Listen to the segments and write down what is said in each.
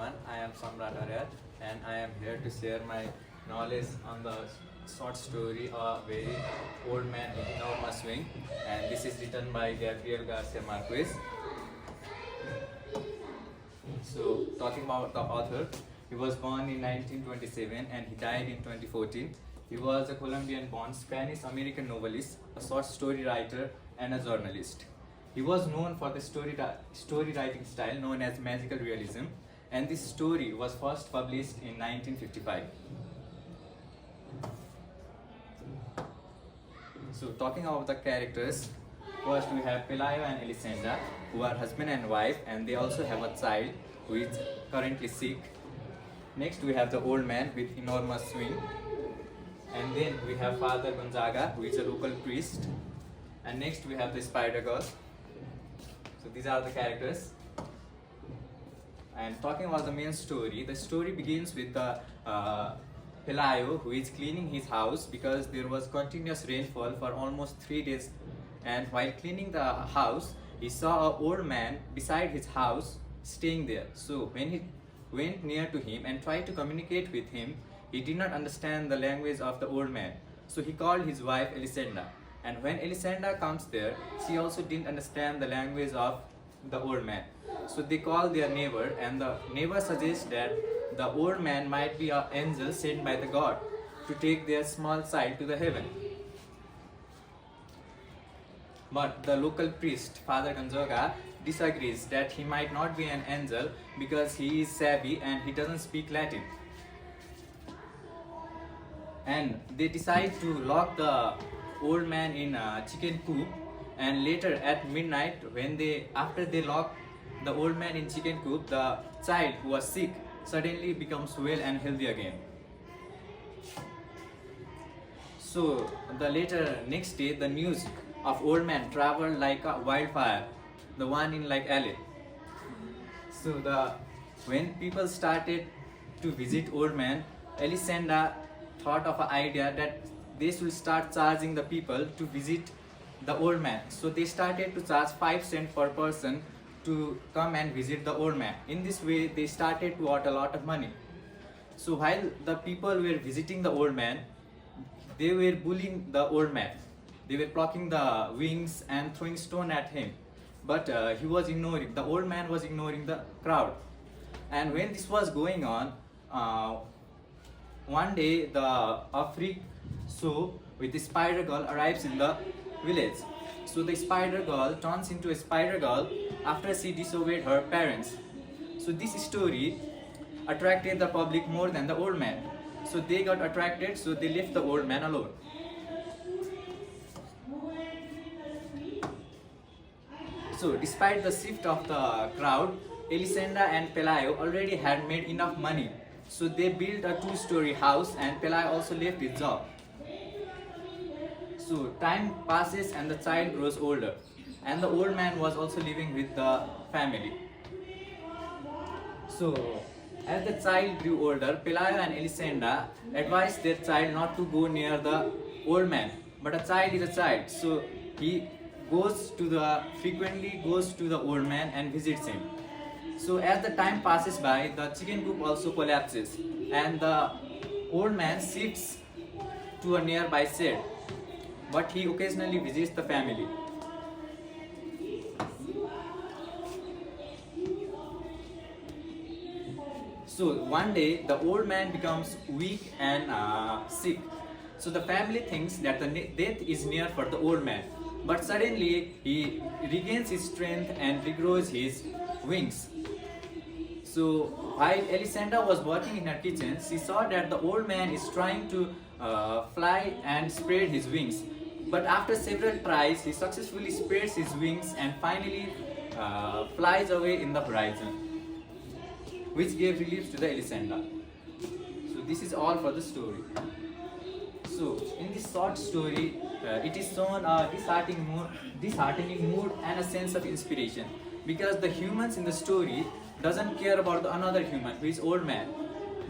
everyone. I am Samrat Aryal and I am here to share my knowledge on the short story A Very Old Man with Enormous Swing, and this is written by Gabriel Garcia Marquez. So talking about the author, he was born in 1927 and he died in 2014. He was a Colombian-born Spanish-American novelist, a short story writer and a journalist. He was known for the story writing style known as magical realism, and this story was first published in 1955. So talking about the characters, first we have Pelayo and Elisenda, who are husband and wife, and they also have a child who is currently sick. Next we have the old man with enormous swing, and then we have Father Gonzaga, who is a local priest, and next we have the spider girl. So these are the characters. And talking about the main story, the story begins with the Pelayo, who is cleaning his house because there was continuous rainfall for almost 3 days, and while cleaning the house he saw an old man beside his house staying there. So when he went near to him and tried to communicate with him, he did not understand the language of the old man. So he called his wife Elisenda, and when Elisenda comes there, she also didn't understand the language of the old man. So they call their neighbor, and the neighbor suggests that the old man might be an angel sent by the God to take their small child to the heaven. But the local priest, Father Gonzaga, disagrees that he might not be an angel because he is savvy and he doesn't speak Latin. And they decide to lock the old man in a chicken coop, and later at midnight, after they lock the old man in chicken coop, the child who was sick suddenly becomes well and healthy again. So the next day, the news of old man traveled like a wildfire, the one in like LA. So when people started to visit old man, Elisenda thought of an idea that they should start charging the people to visit the old man. So they started to charge 5 cents per person to come and visit the old man. In this way, they started to earn a lot of money. So while the people were visiting the old man, they were bullying the old man. They were plucking the wings and throwing stone at him. But the old man was ignoring the crowd. And when this was going on, one day a freak show with the spider girl arrives in the village. So the spider girl turns into a spider girl after she disobeyed her parents. So this story attracted the public more than the old man. So they got attracted, so they left the old man alone. So despite the shift of the crowd, Elisenda and Pelayo already had made enough money. So they built a 2-story house, and Pelayo also left his job. So time passes and the child grows older, and the old man was also living with the family. So as the child grew older, Pelayo and Elisenda advised their child not to go near the old man. But a child is a child, so he frequently goes to the old man and visits him. So as the time passes by, the chicken coop also collapses, and the old man shifts to a nearby shed, but he occasionally visits the family. So one day the old man becomes weak and sick. So the family thinks that the death is near for the old man, but suddenly he regains his strength and regrows his wings. So while Elisenda was working in her kitchen, she saw that the old man is trying to fly and spread his wings. But after several tries, he successfully spreads his wings and finally flies away in the horizon, which gave relief to the Elisenda. So this is all for the story. So in this short story, it is shown a disheartening mood and a sense of inspiration, because the humans in the story doesn't care about another human who is old man,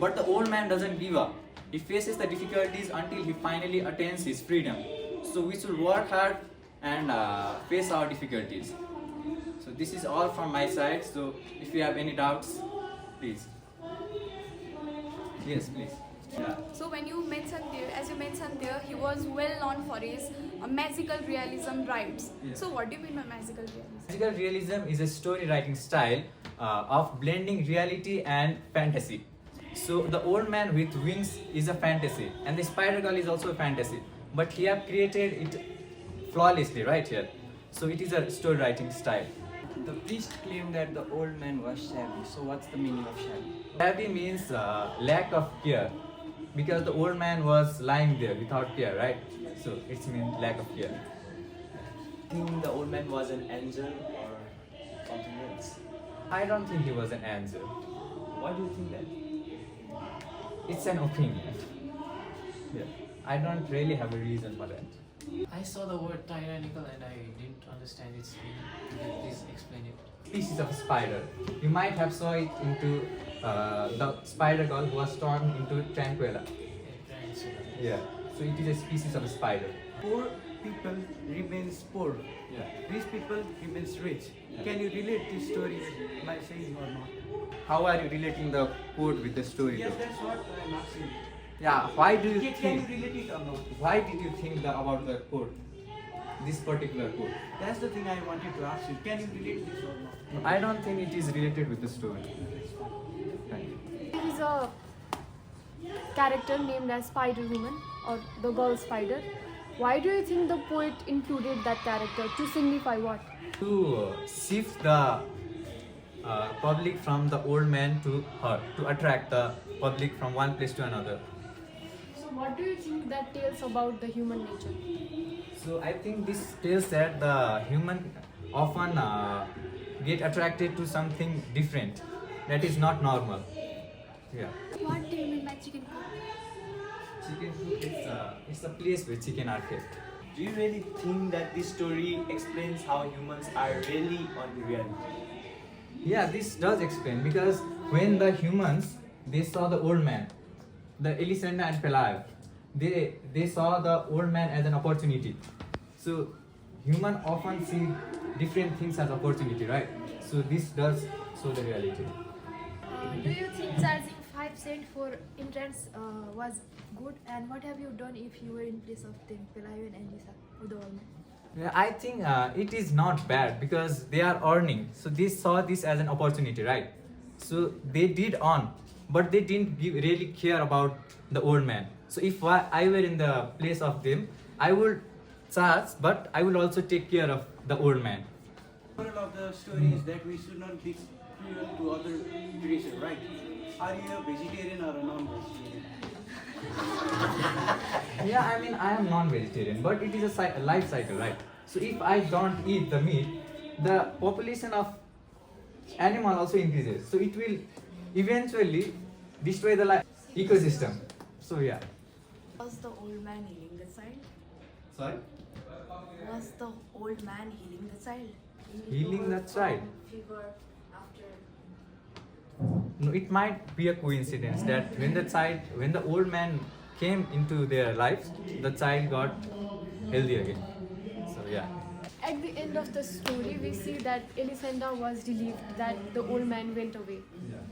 but the old man doesn't give up. He faces the difficulties until he finally attains his freedom. So we should work hard and face our difficulties. So this is all from my side. So if you have any doubts, please. Yes, please. Yeah. So when you mentioned there, as you mentioned there, he was well known for his magical realism rights. Yes. So what do you mean by magical realism? Magical realism is a story writing style of blending reality and fantasy. So the old man with wings is a fantasy, and the spider girl is also a fantasy. But he have created it flawlessly right here. So it is a story writing style. The priest claimed that the old man was shabby. So what's the meaning of shabby? Shabby means lack of care, because the old man was lying there without care, right? So it means lack of care. Think the old man was an angel or something else? I don't think he was an angel. Why do you think that? It's an opinion. Yeah. I don't really have a reason for that. I saw the word tyrannical and I didn't understand its meaning. Could you please explain it? Species of spider. You might have saw it into the spider girl who was turned into Tranquilla. Yeah. So it is a species of spider. Poor people remains poor. Yeah. Rich people remains rich. Can you relate this story by saying or not? How are you relating the quote with the story? Yes, though? that's what I'm asking. Yeah. Why do you Can think? you relate it or not? Why did you think about the quote? This particular quote. That's the thing I wanted to ask you. Can you relate this or not? I don't think it is related with the story. Thank you. There is a character named as Spider Woman or the girl spider. Why do you think the poet included that character? To signify what? To shift the public from the old man to her, to attract the public from one place to another. So what do you think that tells about the human nature? So I think this tells that the human often get attracted to something different that is not normal. Yeah. What do you mean by chicken coop? Chicken coop is it's a place where chicken are kept. Do you really think that this story explains how humans are really on reality? Yeah, this does explain, because when the humans they saw the old man, the Elisenda and Pelayo, they saw the old man as an opportunity. So human often see different things as opportunity, right? So this does show the reality. Do you think charging 5 cents for entrance was good? And what have you done if you were in place of them, Pelayo and Elisa, or the old man? Yeah, I think it is not bad, because they are earning. So they saw this as an opportunity, right? So they did earn, but they didn't really care about the old man. So if I were in the place of them, I would charge, but I will also take care of the old man. Moral of the story is that we should not be cruel to other creation, right? Are you a vegetarian or a non-vegetarian? Yeah, I mean, I am non-vegetarian, but it is a life cycle, right? So if I don't eat the meat, the population of animal also increases. So it will eventually destroy the ecosystem. So yeah. Was the old man healing the child? Sorry? Was the old man healing the child? Healing the child? Fever after. No, it might be a coincidence that when the old man came into their lives, the child got healthy again. So yeah. At the end of the story, we see that Elisenda was relieved that the old man went away.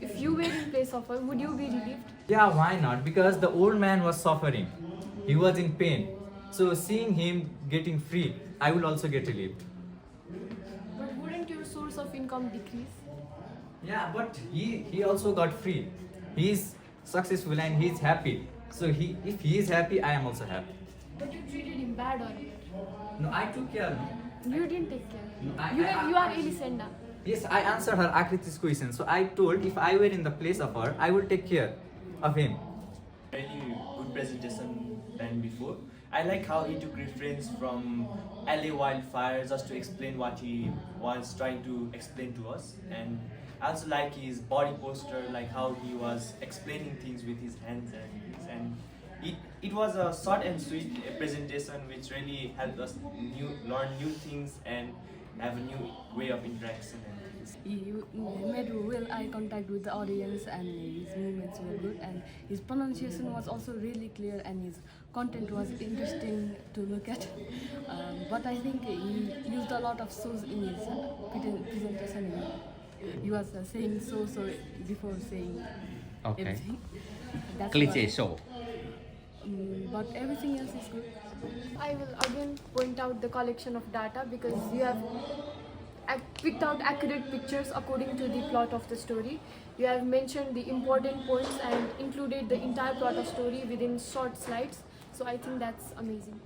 If you were in place of her, would you be relieved? Yeah, why not? Because the old man was suffering. He was in pain. So seeing him getting free, I will also get relieved. But wouldn't your source of income decrease? Yeah, but he also got free. He is successful and he is happy. So if he is happy, I am also happy. But you treated him bad or what? No, I took care. No. You didn't take care. No, You are Elisenda. Yes, I answered her Akriti's question. So I told if I were in the place of her, I would take care of him. Really good presentation than before. I like how he took reference from LA wildfire just to explain what he was trying to explain to us. And I also like his body posture, like how he was explaining things with his hands and it was a short and sweet presentation which really helped us learn new things and have a new way of interaction and things. He made real eye contact with the audience and his movements were good and his pronunciation was also really clear and his content was interesting to look at. But I think he used a lot of shows in his presentation. he was saying so before saying Okay. everything. That's Cliche why. so. But everything else is good. I will again point out the collection of data because you have picked out accurate pictures according to the plot of the story. You have mentioned the important points and included the entire plot of story within short slides. So I think that's amazing.